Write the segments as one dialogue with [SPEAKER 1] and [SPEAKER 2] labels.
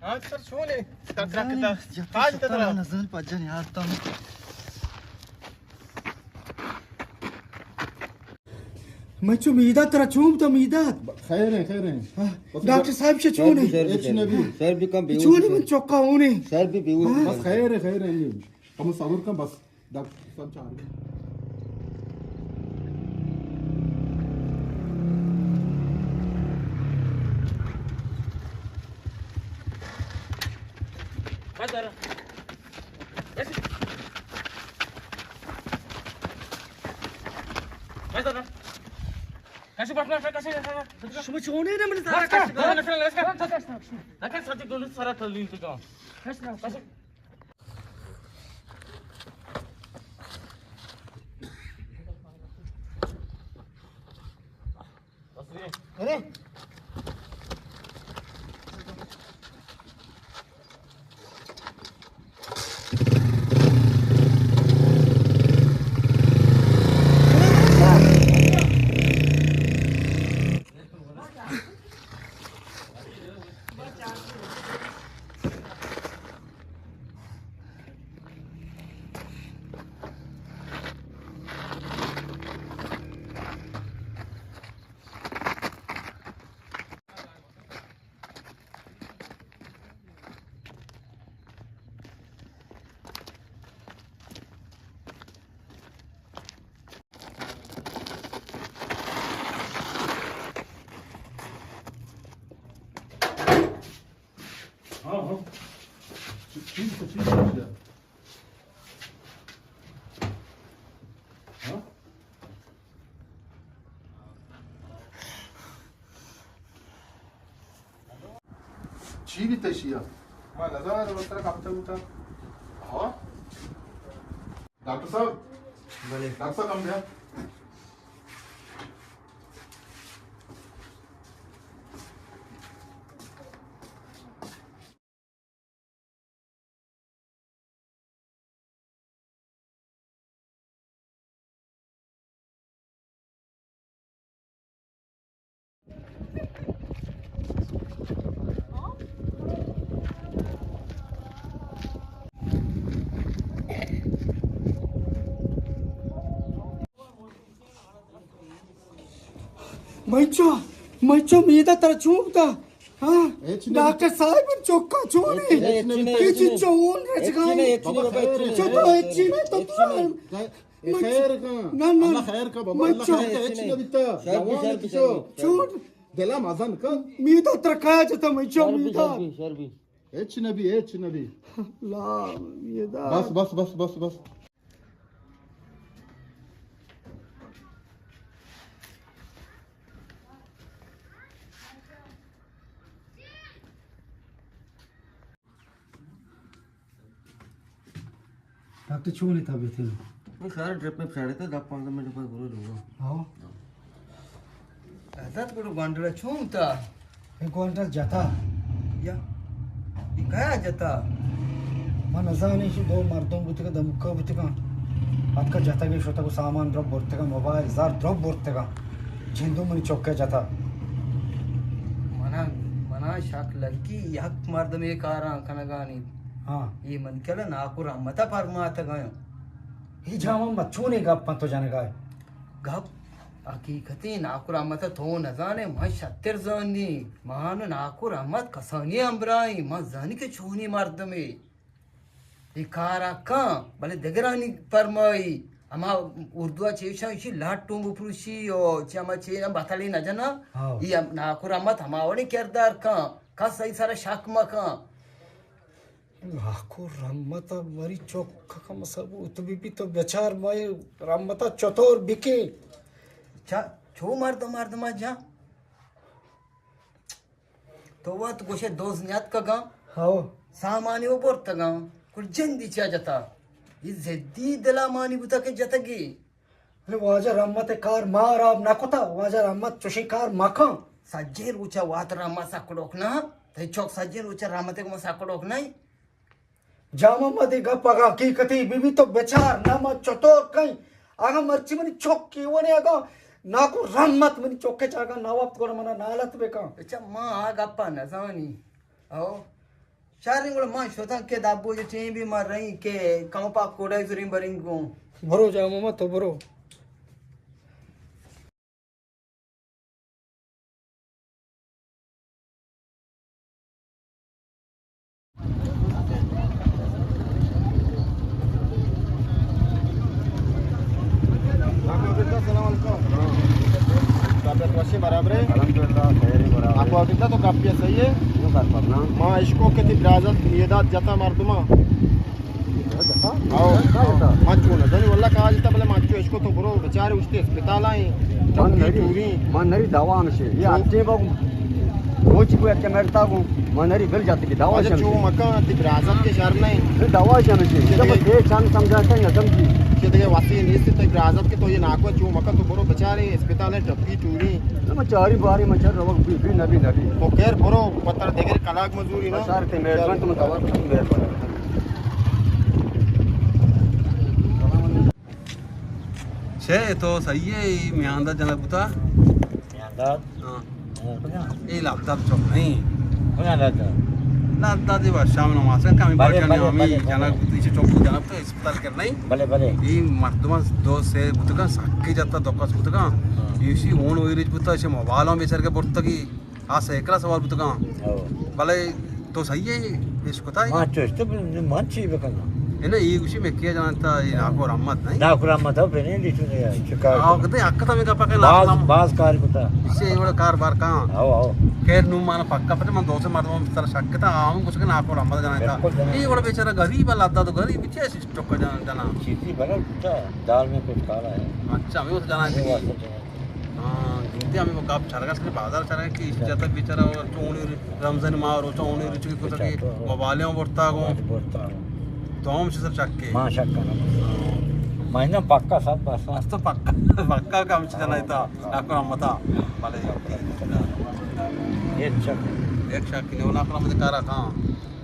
[SPEAKER 1] आज sir show ने तक आज तक
[SPEAKER 2] नजर पजन यार तुम मैं मीदा तेरा चूम तो मीदा
[SPEAKER 1] खैर है
[SPEAKER 2] डॉक्टर साहब से चून है
[SPEAKER 1] सर भी कम बेहोश
[SPEAKER 2] चून में चौका होने
[SPEAKER 1] सर भी बेहोश बस खैर है हम सब्र का बस डॉक्टर साहब चाह रहे
[SPEAKER 3] कैसे पढ़ना है कैसे
[SPEAKER 2] समझ होने ना मैंने सारा
[SPEAKER 3] कैसे सब्जेक्ट दोनों सारा कर ली तो कैसे
[SPEAKER 2] अरे ठीक है हाँ चीनी तशिया मा नजर वस्त्र कापता होता हाँ डॉक्टर साहब भले
[SPEAKER 1] डॉक्टर साहब हम गया
[SPEAKER 2] मैं मीदा तेरा चूमता हाँ डॉक्टर साहब चौका चूने किसी चून रचगाने चौथा अच्छी में तो
[SPEAKER 1] खैर का
[SPEAKER 2] ना
[SPEAKER 1] अल्लाह खैर का बाबा अल्लाह खैर का अच्छी बिता
[SPEAKER 2] चून
[SPEAKER 1] दिला मजन का
[SPEAKER 2] मीदा तेरा खाया जाता मैं मीदा
[SPEAKER 1] एच नबी
[SPEAKER 2] ला मीदा
[SPEAKER 1] बस
[SPEAKER 2] डॉक्टर चूने था थे
[SPEAKER 3] मैं सारे ट्रिप में साड़े थे 10-15 मिनट पर बोलो लोगों
[SPEAKER 2] हाँ
[SPEAKER 4] ऐसा तो बड़ो गांडला चूमता
[SPEAKER 2] एक क्वांटल जाता
[SPEAKER 4] या ये क्या जाता
[SPEAKER 2] मन अजाने से दो मर्दों बुते का दमुका बुते का आपका जाता के शोता को सामान ड्रॉप बोलते का मोबाइल जार ड्रॉप बोलते का जिंदू मनी चौके जाता
[SPEAKER 4] मना शाक लड़की यक मर्द में कारा कनगानी
[SPEAKER 2] हाँ
[SPEAKER 4] ये मन केला नाकु रमता परमाता गयो
[SPEAKER 2] ही जामा मच्छू ने गप तो जाने का
[SPEAKER 4] गप हकीकती नाकु रमता तो न जाने मैं शत्तर जानी मान नाकु रमत कसानी अम्बराई मैं जानी के छोनी मर्द में ये कारा का भले दगरानी परमाई अमा उर्दू चेशा इसी लाट टूंग पुरुषी ओ चमा चेना बताली न जना ये नाकु रमत हमावने किरदार का सही सारा शाक मका
[SPEAKER 2] लाखों रमता मरी चौक का मसबूत भी तो बेचार मैं रमता चतुर बिके
[SPEAKER 4] छो मर्द मजा तो वह तो कुछ दोस्त न्यात का गाँव
[SPEAKER 2] हाँ
[SPEAKER 4] सामान्य वो बोलता गाँव कुछ जल्दी चा जाता ये जद्दी दला मानी बुता के जतगी
[SPEAKER 2] अरे वाजा रमत कार मार आप ना कोता वाजा रमत चुशी कार माखा
[SPEAKER 4] सज्जेर ऊंचा वात रामा साकडोक ना ते चौक सज्जेर ऊंचा रामते को साकडोक नहीं
[SPEAKER 2] जामा मदे गपगा की कथी बीबी तो बेचार ना मत चतुर कहीं आगा मर्ची मनी चौक की वने आगा नाको रमत मनी चौके चागा नवाब को मना नालत बेका
[SPEAKER 4] अच्छा मां आ गप्पा न जानी आओ शारिंग वाला मां शोता के दाबो जो चें भी मर रही के कंपा कोड़ा जुरी बरिंग को
[SPEAKER 2] भरो जाओ मामा तो भरो
[SPEAKER 1] बराबर है आपको अगला तो काफी सही है माँ इसको के तिब्राजत नियदात जाता मर्दमा आओ माचू ना जानी वल्ला कहा जाता भले माचू इसको तो बरो बेचारे उसके अस्पताल आए
[SPEAKER 5] मनरी दवा हमसे ये आते बाबू रोज को एक मरता हूँ मनरी गल जाती की दवा
[SPEAKER 1] जो मका तिब्राजत के शहर नहीं
[SPEAKER 5] दवा हमसे जब एक शान समझाते हैं समझी
[SPEAKER 1] कि देखिए वासी निश्चित तो तिब्राजत के तो ये नाको जो मका तो बरो बेचारे अस्पताल है टप्पी टूरी
[SPEAKER 5] मैं चारी बारी में चल रहा भी नबी
[SPEAKER 1] तो खैर बरो पत्थर देखे कलाक मजदूरी ना
[SPEAKER 5] सारे ते मेहरबान तुम दवा मेहरबान
[SPEAKER 6] छे तो सही है म्यांदा जनक बुता
[SPEAKER 5] म्यांदा
[SPEAKER 6] हां
[SPEAKER 5] हां
[SPEAKER 6] ए लादा चोक नहीं
[SPEAKER 5] म्यांदा
[SPEAKER 6] लादा दे वर्षा में नमाज का मी बाटने आम्ही जनक बुतीचे चोक जनक तो अस्पताल कर नहीं
[SPEAKER 5] भले भले
[SPEAKER 6] ई मर्दमा दो से बुतका साक्की जाता दोकस बुतका यूसी ओन ओइरिज बुता से मोबाइल में बेचर के बुतकी आ सेकला सवाल बुतका भले तो सही है इसको ताई
[SPEAKER 5] मां चोस्ट तो मंची बेकना
[SPEAKER 6] इने ई उसी में किया जानता ये नाको रहमत नहीं
[SPEAKER 5] ना कुरामत हो बने लिटने शिकार
[SPEAKER 6] आओ कते अक्का में का पका
[SPEAKER 5] बाज कार कुता
[SPEAKER 6] इससे इवड़ा कारबार का
[SPEAKER 5] आओ आओ
[SPEAKER 6] खैर नु माना पक्का पटे मन दोसे मार तर शक्यता आऊं कुछ के नाको रहमत जाना था ये बड़ा बेचारा गरीब लादा तो गरीब पीछे स्टॉक का जाना
[SPEAKER 5] चीटी बना कुता दाल में कुछ काला है
[SPEAKER 6] अच्छा मैं वो जाना है हां गिनते हमें वो कब छरगस के बाजार चरा की इज्जत बेचारा चोणी रमजान मारो चोणी रुचि को तो मोबाइल में बोलता को तो हम से सब चक्के
[SPEAKER 5] मां शक्का महीना पक्का साथ पास
[SPEAKER 6] तो पक्का काम से जाना था नाको रहमत भले
[SPEAKER 5] एक शक
[SPEAKER 6] एक शक्की ने नाको रहमत करा हां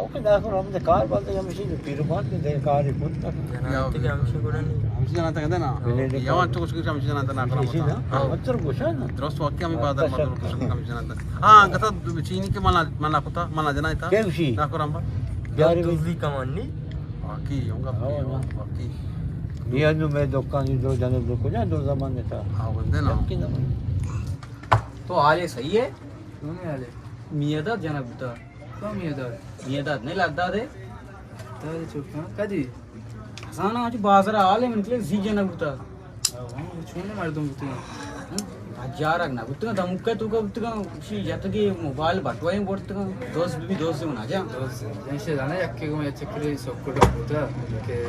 [SPEAKER 5] ओके दाखो हम ते कार बोलते हम सी पीरुमान के कार ही पुत
[SPEAKER 6] हमसे जाना था कहते ना यावां तो कुछ काम से जाना था नाको रहमत
[SPEAKER 5] हां अच्छा कुछ है ना
[SPEAKER 6] द्रस वाक्य आम्ही बाजार मध्ये कुछ काम से जाना था हां गता चीनी के मला कुता मला जाना था
[SPEAKER 5] केमशी
[SPEAKER 6] नाको रहमत
[SPEAKER 5] यारी
[SPEAKER 3] तुझी कमानी
[SPEAKER 6] बाकी होगा बाकी
[SPEAKER 5] ये नु मैं दुकान दो जने दो को जा दो जमाने था
[SPEAKER 6] हां बंदे ना
[SPEAKER 2] तो आले सही है तुम्हें आले मियादा जनक बुता तो मियादा नहीं लगता दे तारे चुप कदी हसाना आज बाजार आले म्हणजे जी जनक बुता छोने मार दूं बुता हजार ना बुता दमुक्का तू का बुता शी जात के मोबाइल बटवाई बोलता दोस्त भी दोस्त से होना जा
[SPEAKER 7] दोस्त जैसे जाना यक्के को मैं चक्कर सबको होता के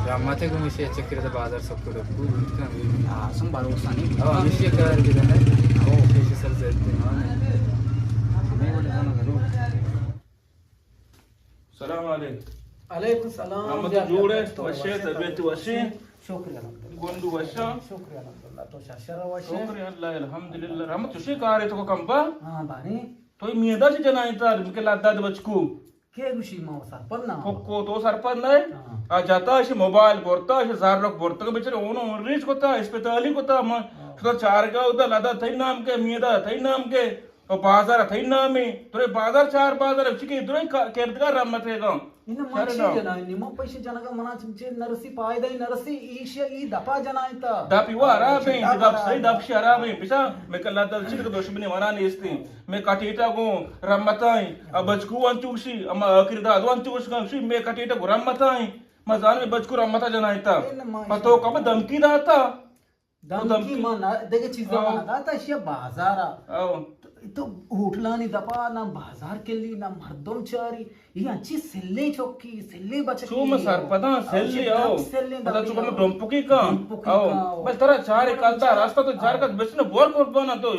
[SPEAKER 7] रामाते को मैं चक्कर से बाजार सबको बुता
[SPEAKER 2] हां सम भरोसा नहीं
[SPEAKER 7] अब निश्चय कर के जाना ओ कैसे सर जाते हैं हमें वाले जाना करो
[SPEAKER 3] सलाम
[SPEAKER 2] अलैकुम सलाम
[SPEAKER 3] रहमत जोड़े वशे तबीयत वशे
[SPEAKER 2] शुक्रिया
[SPEAKER 3] गोंदू वशा
[SPEAKER 2] शुक्रिया अल्लाह तो शशरा वशे
[SPEAKER 3] शुक्रिया अल्लाह अल्हम्दुलिल्लाह रहमत तुशी कार तो कंपा
[SPEAKER 2] हां बानी
[SPEAKER 3] तो मियदा से जनायता के लादा बचकू
[SPEAKER 2] के गुशी माव सरपन्ना
[SPEAKER 3] को तो सरपंच नाही आ जाता अशी मोबाईल बोरता अशी झारलोक बोरता बिचारे ओनो रीच कोता अस्पताली कोता मग सुद्धा चार गाव होता लादा थई नाम के मियदा थई नाम के और बाजार थई नाम में तुरे बाजार चार बाजार चिके तुरे केरदगार रहमत है गांव
[SPEAKER 2] इन्न मच्छी जनाय निम पैसे जनगा मना चिंचे नरसी पायदाई नरसी ईश ई दपा जनायता
[SPEAKER 3] दापी वो अराबे दप सही दप से अराबे पिसा मैं कल लादा चिक दोषबने मना नेस्ती मैं काटीटा को रहमताई अब बचकू अंचुशी अमा किरदा अंचुश का मैं काटीटा को रहमताई मजान में बचकू रहमता जनायता तो कब धमकी दाता
[SPEAKER 2] धमकी मना देखे चीज मना दाता शिया बाजारा तो होटलानी दपा ना बाजार केली ना मर्दम चारी ही अच्छी सेल्ले चौकी सेल्ले बचकी
[SPEAKER 3] चुम सरपदा सेल्ली आओ पता चुका मैं डोंपुकी का आओ बस तेरा चार कालता रास्ता तो चार का बेचने बोर कर बना तो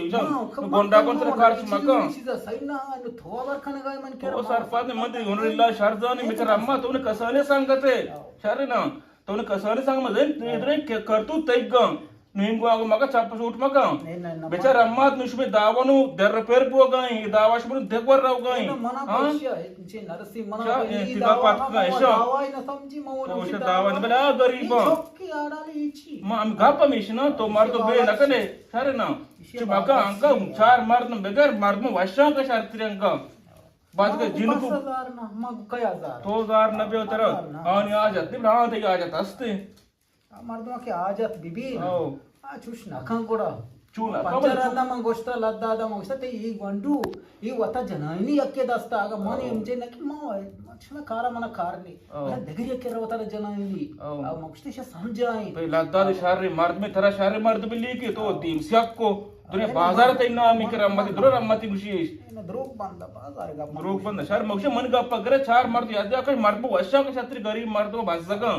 [SPEAKER 3] गोंडा कोण तेरा कार मका
[SPEAKER 2] सही ना थोवा वर खाने गाय मन के
[SPEAKER 3] ओ सरपद ने मंदी होनरिल्ला शारजानी मित्र अम्मा तूने कसाने सांगते शारे ना तूने कसाने सांग मजे इधरे करतू तैग नींगो आगो मका चाप सूट मका बेचारा अम्मात निशमे दावनु दर पेर बो गई दावाश मन देखवर राव गई हां
[SPEAKER 2] जे नरसी मना
[SPEAKER 3] ई बात का ऐसा
[SPEAKER 2] दावाई न समझी मौन
[SPEAKER 3] तो उसे दावन बला गरीब
[SPEAKER 2] चौकी आडाली इची
[SPEAKER 3] म हम गाप मिशन तो मार तो बे नकने सारे ना च मका अंका चार मार न बगैर मार म वाशा का शार तिरंगा बात का जिनको
[SPEAKER 2] 5,000 ना मग काय 1,000
[SPEAKER 3] तो 1090 होता आणि आज ते ब्राहण ते आज असते
[SPEAKER 2] मर्दों के आजत बिबी
[SPEAKER 3] हो
[SPEAKER 2] చూసి నఖం కూడా
[SPEAKER 3] चूना
[SPEAKER 2] పంచరాన్న మంగ వస్తా లద్దాద మంగ ఈ వండు ఈ వత జనాయిని ఎక్కేదస్తా ఆಗ ಮನೆ ಎಂಜೆ ನಕಿ ಮಾವ ಮಚ್ಚನ ಕಾರ ಮನ ಕಾರ್ನಿ దగ్గర ఎక్కేర వత జనాయిని ఆ మక్షిష समझाई
[SPEAKER 3] लद्दाद शारी मर्द में थरा शारी मर्द में लेके तो तीन सियाको दुनिया बाजार ते ना मी कर अम्मती दुर अम्मती खुशी
[SPEAKER 2] द्रोग बंद बाजार गा
[SPEAKER 3] रोग बंद शार मग मन गप्पा करे चार मर्द याद का मर्द वशा का छत्री गरीब मर्द को बस सका